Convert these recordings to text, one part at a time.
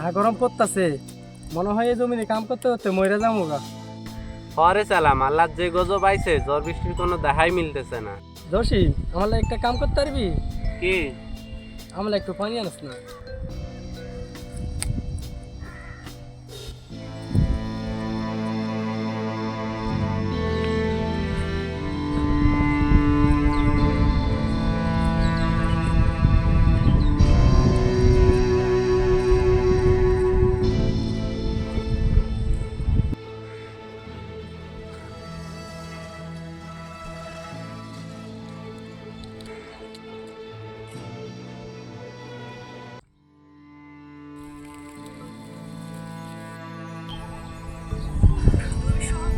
যা গরম পড়তাছে মনে হয় এই জমিনে কাম করতে করতে মরে যাবো গা। হরে চালাম, আল্লাহ যে গজব আইছে, ঝড় বৃষ্টির কোনো দেখাই মিলতেছে না। জসি আমার লাগে একটা কাম করতে পারবি? কি? আমার লাগে একটু পানি আনিস না।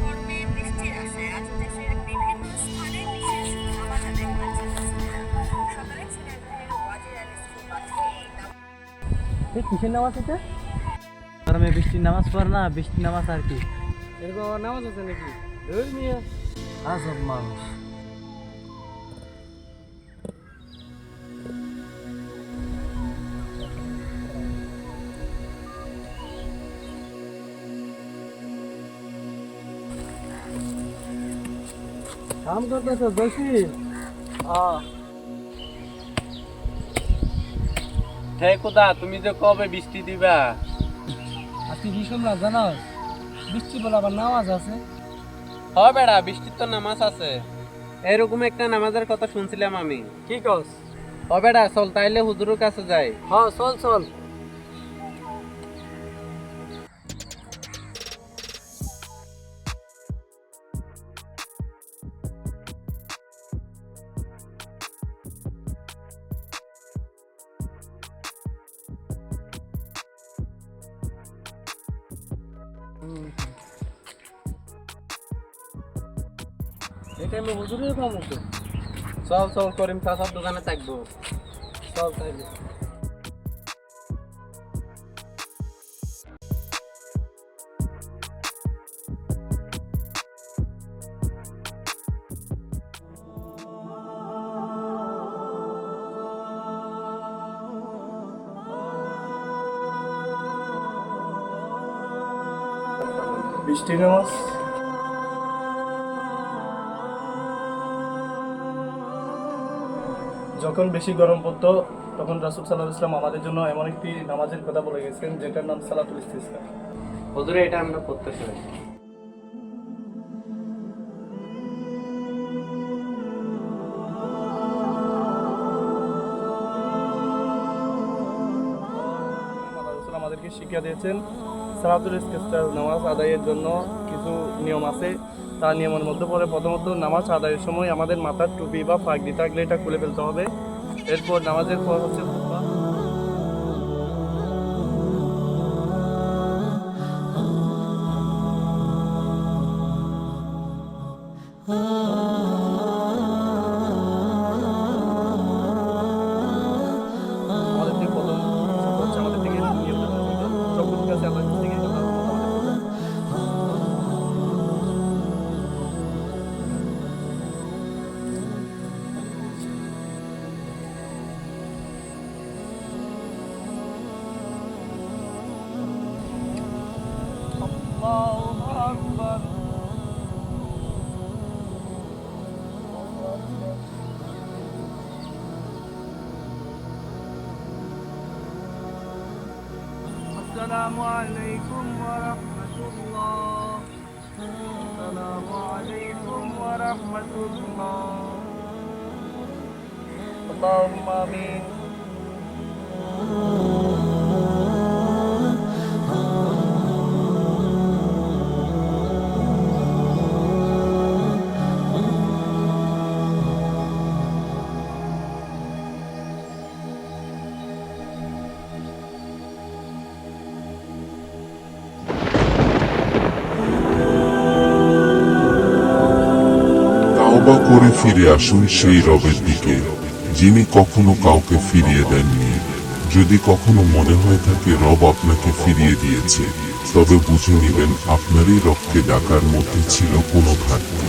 গরমে বৃষ্টির আশায় আজ দেশের বিভিন্ন স্থানে বিশেষ নামাজ আদায় করেছেন। সকালে ঝিনাইদহের ওয়াজির আলী স্কুল মাঠে এই কিসের নামাজ এটা? গরমে বৃষ্টির নামাজ পড় না, বৃষ্টির নামাজ আর কি। এরকম আবার নামাজ আছে নাকি? ধুর মিয়া। আজব মানুষ। কাম করতেছ জসি? হে খোদা, তুমি যে কবে বৃষ্টি দিবা? আজকে কি শুনলাম জানাস? বৃষ্টি বলে আবার নামাজ আছে। হ বেড়া, বৃষ্টির তো নামাজ আছে। এরকম একটা নামাজের কথা শুনছিলাম আমি। কি কস? হ বেড়া, চল তাইলে হুজুরের কাছে যাই। হ্যাঁ চল চল। এই টাইমে হুজুরের কাম হতো। চল চল, করিম চাচার দোকানে থাকবো। চল তাইলে। বৃষ্টি নামাজ যখন বেশি গরম পড়তো তখন রাসূল সাল্লাল্লাহু আলাইহি ওয়াসাল্লাম আমাদের জন্য এমন একটি নামাজের কথা বলে গেছেন যেটার নাম সালাতুল ইস্তিসকা। হুজুরে এটা আমরা করতে চাই। আল্লাহ রাসূল আমাদেরকে শিক্ষা দিয়েছেন সালাতুল ইস্তিসকা নামাজ আদায়ের জন্য কিছু নিয়ম আছে। তার নিয়মের মধ্যে পড়ে প্রথমত নামাজ আদায়ের সময় আমাদের মাথার টুপি বা পাগড়ি থাকলে এটা খুলে ফেলতে হবে। এরপর নামাজের পর হচ্ছে খুতবা। আমাদের থেকে প্রথম হচ্ছে আমাদের থেকে নিয়মটা সকল কাছে আল্লাহর কাছ থেকে এটা প্রার্থনা আমাদের করতে হবে। আল্লাহু আকবার। السلام عليكم ورحمة الله. السلام عليكم ورحمة الله. اللهم آمين. তওবা করে ফিরে আসুন সেই রবের দিকে যিনি কখনো কাউকে ফিরিয়ে দেননি। যদি কখনো মনে হয়ে থাকে রব আপনাকে ফিরিয়ে দিয়েছে, তবে বুঝে নেবেন আপনারই রবকে ডাকার মধ্যে ছিল কোনো ঘাটতি।